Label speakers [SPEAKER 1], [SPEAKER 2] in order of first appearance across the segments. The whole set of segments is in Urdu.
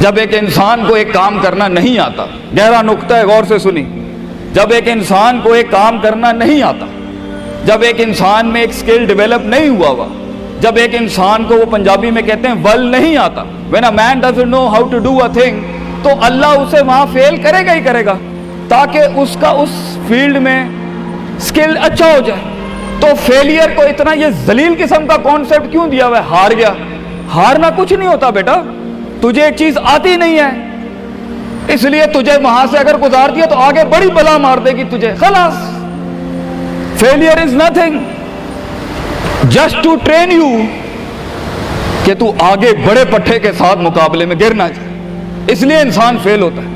[SPEAKER 1] جب ایک انسان کو ایک کام کرنا نہیں آتا، گہرا نقطہ ہے، غور سے سنی، جب ایک انسان کو ایک کام کرنا نہیں آتا، جب ایک انسان میں ایک سکل ڈیولپ نہیں ہوا، جب ایک انسان کو، وہ پنجابی میں کہتے ہیں ول نہیں آتا، when a man doesn't know how to do a thing، تو اللہ اسے وہاں فیل کرے گا ہی کرے گا تاکہ اس کا اس فیلڈ میں سکل اچھا ہو جائے۔ تو فیلئر کو اتنا یہ ذلیل قسم کا کانسیپٹ کیوں دیا ہوا ہے؟ ہار گیا، ہارنا کچھ نہیں ہوتا بیٹا، تجھے ایک چیز آتی نہیں ہے اس لیے تجھے وہاں سے اگر گزار دیا تو آگے بڑی بلا مار دے گی تجھے، خلاص۔ Failure is nothing just to train you کہ تو آگے بڑے پٹھے کے ساتھ مقابلے میں گر نہ جائے، اس لیے انسان فیل ہوتا ہے۔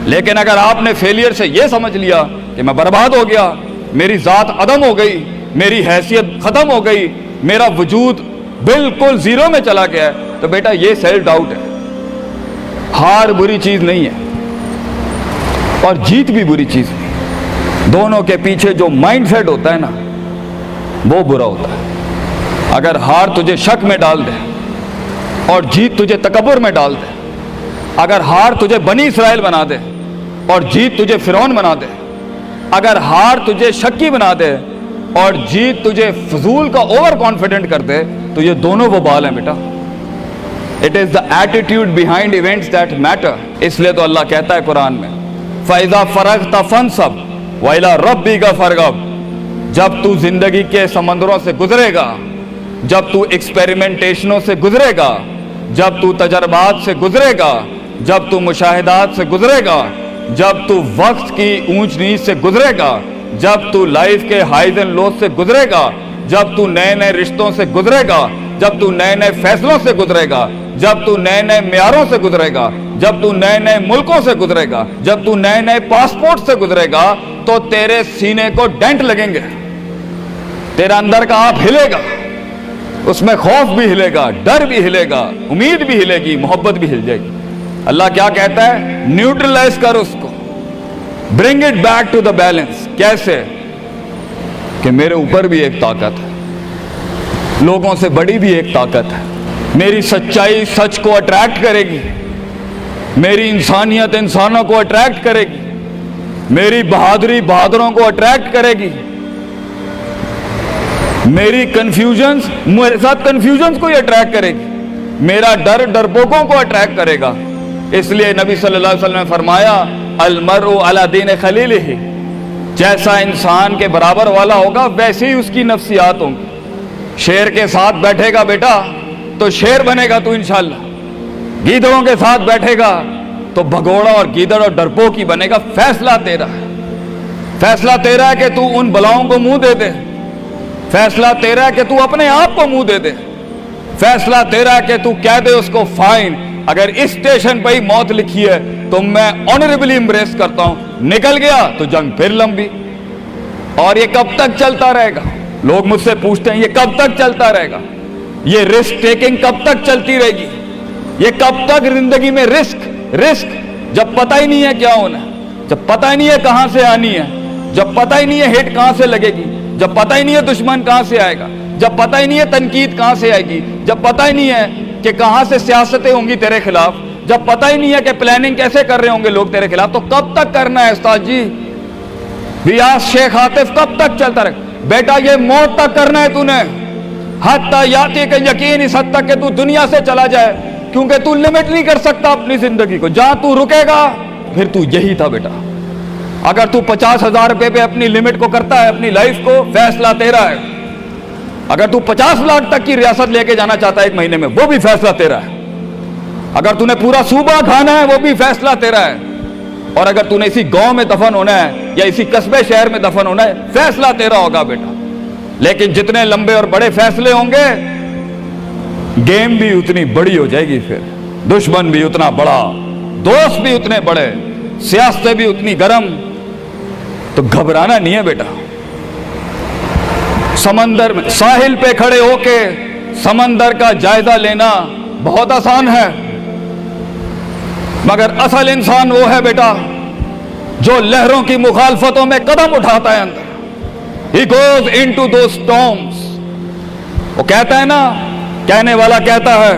[SPEAKER 1] لیکن اگر آپ نے فیلئر سے یہ سمجھ لیا کہ میں برباد ہو گیا، میری ذات عدم ہو گئی، میری حیثیت ختم ہو گئی، میرا وجود بالکل زیرو میں چلا گیا ہے، تو بیٹا یہ سیلف ڈاؤٹ ہے۔ ہار بری چیز نہیں ہے اور جیت بھی بری چیز نہیں، دونوں کے پیچھے جو مائنڈ سیٹ ہوتا ہے نا وہ برا ہوتا ہے۔ اگر ہار تجھے شک میں ڈال دے اور جیت تجھے تکبر میں ڈال دے، اگر ہار تجھے بنی اسرائیل بنا دے اور جیت تجھے فرعون بنا دے، اگر ہار تجھے شکی بنا دے اور جیت تجھے فضول کا اوور کانفیڈنٹ کر دے، تو یہ دونوں وہ بال ہیں بیٹا۔ It is the attitude behind events that matter۔ اس لیے تو اللہ کہتا ہے قرآن میں فَإِذَا فَرَغْتَ فَانْصَبْ وَإِلَىٰ رَبِّكَ فَارْغَب۔ جب تو زندگی کے سمندروں سے گزرے گا، جب تو ایکسپیریمنٹیشنوں سے گزرے گا، جب تو تجربات سے گزرے گا، جب تو مشاہدات سے گزرے گا، جب تو وقت کی اونچ نیچ سے گزرے گا، جب تو لائف کے ہائیز اینڈ لوز سے گزرے گا، جب تو نئے نئے رشتوں سے گزرے گا، جب تو نئے نئے فیصلوں سے گزرے گا، جب تو نئے نئے معیاروں سے گزرے گا، جب تو نئے نئے ملکوں سے گزرے گا، جب تو نئے نئے پاسپورٹ سے گزرے گا، تو تیرے سینے کو ڈینٹ لگیں گے، تیرا اندر کا آپ ہلے گا، اس میں خوف بھی ہلے گا، ڈر بھی ہلے گا، امید بھی ہلے گی، محبت بھی ہل جائے گی۔ اللہ کیا کہتا ہے؟ نیوٹرلائز کر اس کو، bring it back to the balance. کیسے؟ کہ میرے اوپر بھی ایک طاقت ہے، لوگوں سے بڑی بھی ایک طاقت ہے، میری سچائی سچ کو اٹریکٹ کرے گی، میری انسانیت انسانوں کو اٹریکٹ کرے گی، میری بہادری بہادروں کو اٹریکٹ کرے گی، میری کنفیوژنز میرے ساتھ کنفیوژنز کو ہی اٹریکٹ کرے گی، میرا ڈر ڈرپوکوں کو اٹریکٹ کرے گا۔ اس لیے نبی صلی اللہ علیہ وسلم نے فرمایا المرء علی دین خلیلہ، جیسا انسان کے برابر والا ہوگا ویسے ہی اس کی نفسیات ہوں گی۔ شیر کے ساتھ بیٹھے گا بیٹا تو شیر بنے گا تو انشاءاللہ، گیدڑوں کے ساتھ بیٹھے گا تو بھگوڑا اور گیدڑ اور ڈرپوک ہی بنے گا۔ فیصلہ تیرا ہے، فیصلہ تیرا ہے کہ تو ان بلاؤں کو منہ دے دے، فیصلہ تیرا ہے کہ تو اپنے آپ کو منہ دے دے، فیصلہ تیرا ہے کہ تو کہہ دے اس کو فائن، اگر اس اسٹیشن پہ ہی موت لکھی ہے تو میں آنریبلی امبریس کرتا ہوں، نکل گیا تو جنگ پھر لمبی۔ اور یہ کب تک چلتا رہے گا؟ لوگ مجھ سے پوچھتے ہیں یہ کب تک چلتا رہے گا؟ یہ رسک ٹیکنگ کب تک چلتی رہے گی؟ یہ کب تک زندگی میں رسک جب پتہ ہی نہیں ہے کیا ہونا ہے، جب پتہ ہی نہیں ہے کہاں سے آنی ہے، جب پتہ ہی نہیں ہے ہٹ کہاں سے لگے گی، جب پتہ ہی نہیں ہے دشمن کہاں سے آئے گا، جب پتہ ہی نہیں ہے تنقید کہاں سے آئے گی، جب پتہ ہی نہیں ہے کہ کہاں سے سیاستیں ہوں گی تیرے خلاف، جب پتہ ہی نہیں ہے کہ پلاننگ کیسے کر رہے ہوں گے لوگ تیرے خلاف، تو کب تک کرنا ہے استاد جی؟ ریاض شیخ عاطف کب تک چلتا رہے؟ بیٹا یہ موت تک کرنا ہے تو نے، حتی یاتی کہ یقین اس حد تک کہ تو دنیا سے چلا جائے، کیونکہ تو لمٹ نہیں کر سکتا اپنی زندگی کو، جہاں تو رکے گا پھر تو یہی تھا بیٹا۔ اگر تو 50,000 روپے پہ اپنی لمٹ کو کرتا ہے اپنی لائف کو، فیصلہ تیرا ہے۔ اگر تو 50 لاکھ تک کی ریاست لے کے جانا چاہتا ہے ایک مہینے میں، وہ بھی فیصلہ تیرا ہے۔ اگر تو نے پورا صوبہ کھانا ہے وہ بھی فیصلہ تیرا ہے۔ اور اگر تو نے اسی گاؤں میں دفن ہونا ہے یا اسی قصبے شہر میں دفن ہونا ہے، فیصلہ تیرا ہوگا بیٹا۔ لیکن جتنے لمبے اور بڑے فیصلے ہوں گے، گیم بھی اتنی بڑی ہو جائے گی، پھر دشمن بھی اتنا بڑا، دوست بھی اتنے بڑے، سیاستیں بھی اتنی گرم۔ تو گھبرانا نہیں ہے بیٹا۔ سمندر میں ساحل پہ کھڑے ہو کے سمندر کا جائزہ لینا بہت آسان ہے، مگر اصل انسان وہ ہے بیٹا جو لہروں کی مخالفتوں میں قدم اٹھاتا ہے اندر۔ He goes into those storms۔ وہ کہتا ہے نا، کہنے والا کہتا ہے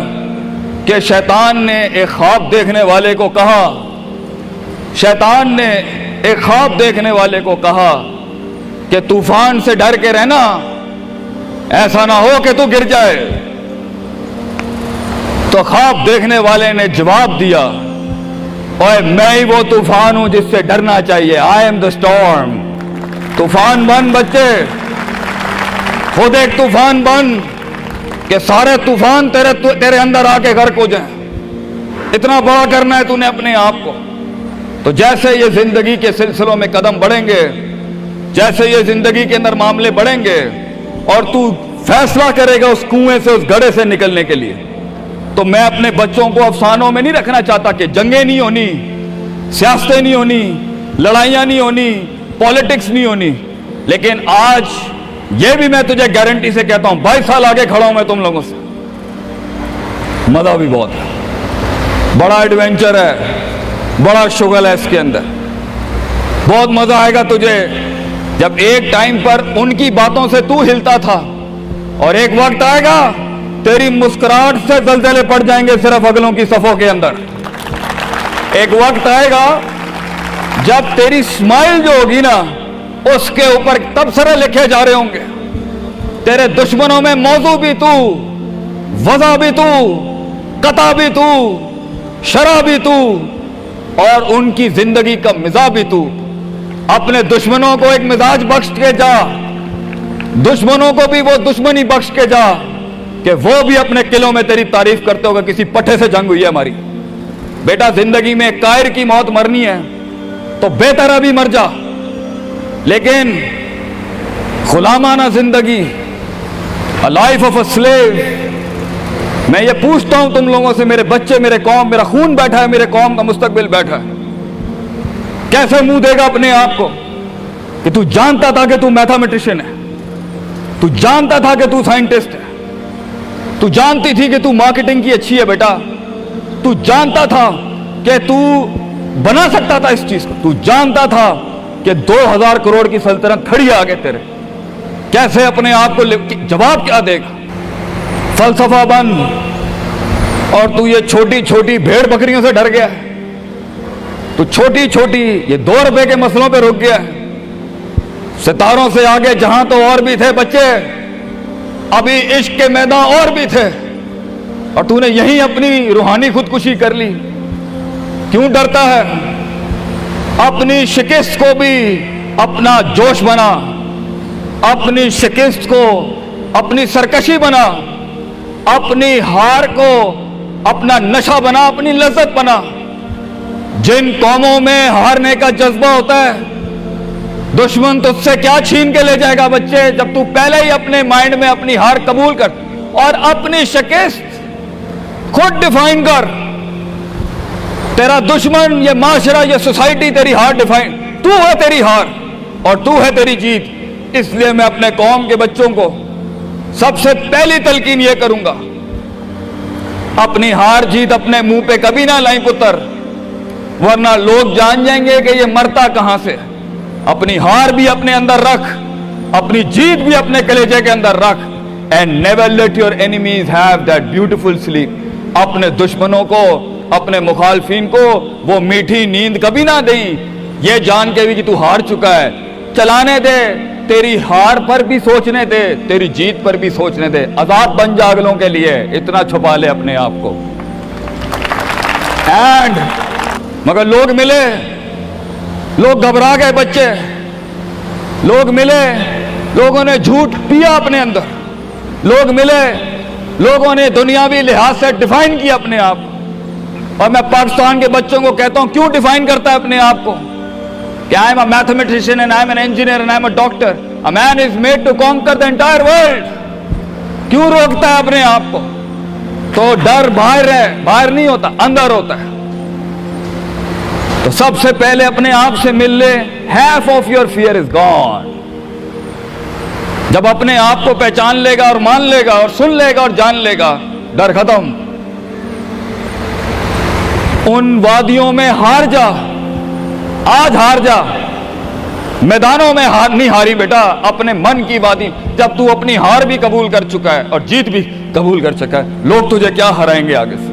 [SPEAKER 1] کہ شیطان نے ایک خواب دیکھنے والے کو کہا، شیطان نے ایک خواب دیکھنے والے کو کہا کہ طوفان سے ڈر کے رہنا، ایسا نہ ہو کہ تو گر جائے۔ تو خواب دیکھنے والے نے جواب دیا، اوے میں ہی وہ طوفان ہوں جس سے ڈرنا چاہیے، آئی ایم دا اسٹارم۔ طوفان بن بچے، خود ایک طوفان بن کہ سارے طوفان تیرے اندر آ کے غرق ہو جائیں۔ اتنا بڑا کرنا ہے تو نے اپنے آپ کو۔ تو جیسے یہ زندگی کے سلسلوں میں قدم بڑھیں گے، جیسے یہ زندگی کے اندر معاملے بڑھیں گے اور تو فیصلہ کرے گا اس کنویں سے، اس گڑھے سے نکلنے کے لیے، تو میں اپنے بچوں کو افسانوں میں نہیں رکھنا چاہتا کہ جنگیں نہیں ہونی، سیاستیں نہیں ہونی، لڑائیاں نہیں ہونی، پولیٹکس نہیں ہونی، لیکن آج یہ بھی میں تجھے گارنٹی سے کہتا ہوں، 22 سال آگے کھڑا ہوں میں تم لوگوں سے، مزہ بھی بہت ہے، بڑا ایڈونچر ہے، بڑا شغل ہے اس کے اندر، بہت مزہ آئے گا تجھے جب ایک ٹائم پر ان کی باتوں سے تو ہلتا تھا اور ایک وقت آئے گا تیری مسکراہٹ سے زلزلے پڑ جائیں گے صرف اگلوں کی صفوں کے اندر۔ ایک وقت آئے گا جب تیری اسمائل جو ہوگی نا اس کے اوپر تبصرے لکھے جا رہے ہوں گے، تیرے دشمنوں میں موضوع بھی تو، وضع بھی تو، قطع بھی تو، شرح بھی تو، اور ان کی زندگی کا مزاج بھی تو۔ اپنے دشمنوں کو ایک مزاج بخش کے جا، دشمنوں کو بھی وہ دشمنی بخش کے جا کہ وہ بھی اپنے قلعوں میں تیری تعریف کرتے ہوگا کسی پٹھے سے جنگ ہوئی ہے ہماری۔ بیٹا زندگی میں کائر کی موت مرنی ہے تو بہتر ابھی مر جا، لیکن غلامانہ زندگی، a life of a slave، میں یہ پوچھتا ہوں تم لوگوں سے، میرے بچے، میرے قوم، میرا خون بیٹھا ہے، میرے قوم کا مستقبل بیٹھا ہے، کیسے منہ دے گا اپنے آپ کو کہ تو جانتا تھا کہ تو میتھمیٹیشین ہے، تو جانتا تھا کہ تو سائنٹسٹ ہے، تو جانتی تھی کہ تو مارکیٹنگ کی اچھی ہے بیٹا، تو جانتا تھا کہ تو بنا سکتا تھا اس چیز کو، تو جانتا تھا کہ 2000 کروڑ کی سلطنت کھڑی ہے آگے تیرے، کیسے اپنے آپ کو جواب کیا دے گا؟ فلسفہ بن، اور تو یہ چھوٹی چھوٹی بھیڑ بکریوں سے ڈر گیا ہے، تو چھوٹی چھوٹی یہ 2 روپے کے مسئلوں پہ رک گیا ہے۔ ستاروں سے آگے جہاں تو اور بھی تھے بچے، ابھی عشق کے میدان اور بھی تھے، اور تو نے یہیں اپنی روحانی خودکشی کر لی۔ کیوں ڈرتا ہے؟ اپنی شکست کو بھی اپنا جوش بنا، اپنی شکست کو اپنی سرکشی بنا، اپنی ہار کو اپنا نشہ بنا، اپنی لذت بنا۔ جن قوموں میں ہارنے کا جذبہ ہوتا ہے، دشمن تجھ سے کیا چھین کے لے جائے گا بچے، جب تو پہلے ہی اپنے مائنڈ میں اپنی ہار قبول کر اور اپنی شکست خود ڈیفائن کر۔ تیرا دشمن، یہ معاشرہ، یہ سوسائٹی تیری ہار ڈیفائن، تو ہے تیری ہار اور تو ہے تیری جیت۔ اس لیے میں اپنے قوم کے بچوں کو سب سے پہلی تلقین یہ کروں گا، اپنی ہار جیت اپنے منہ پہ کبھی نہ لائیں پتر، ورنہ لوگ جان جائیں گے کہ یہ مرتا کہاں سے۔ اپنی ہار بھی اپنے اندر رکھ، اپنی جیت بھی اپنے کلیجے کے اندر رکھ، and never let your enemies have that beautiful sleep۔ اپنے دشمنوں کو، اپنے مخالفین کو وہ میٹھی نیند کبھی نہ دیں، یہ جان کے بھی کہ تو ہار چکا ہے۔ چلانے دے، تیری ہار پر بھی سوچنے دے، تیری جیت پر بھی سوچنے دے، آزاد بن جا اگلوں کے لیے، اتنا چھپا لے اپنے آپ کو۔ اینڈ مگر لوگ ملے، لوگ گھبرا گئے بچے، لوگ ملے، لوگوں نے جھوٹ پیا اپنے اندر، لوگ ملے، لوگوں نے دنیاوی لحاظ سے ڈیفائن کیا اپنے آپ کو۔ اور میں پاکستان کے بچوں کو کہتا ہوں، کیوں ڈیفائن کرتا ہے اپنے آپ کو کہ I am a mathematician and I am an engineer and I am a doctor, a man is made to conquer the entire world. کیوں روکتا ہے اپنے آپ کو؟ تو ڈر باہر ہے، باہر نہیں ہوتا، اندر ہوتا ہے۔ تو سب سے پہلے اپنے آپ سے مل لے، half of your fear is gone۔ جب اپنے آپ کو پہچان لے گا اور مان لے گا اور سن لے گا اور جان لے گا، ڈر ختم۔ ان وادیوں میں ہار جا، آج ہار جا، میدانوں میں ہار نہیں ہاری بیٹا، اپنے من کی وادی۔ جب تو اپنی ہار بھی قبول کر چکا ہے اور جیت بھی قبول کر چکا ہے، لوگ تجھے کیا ہرائیں گے آگے سے؟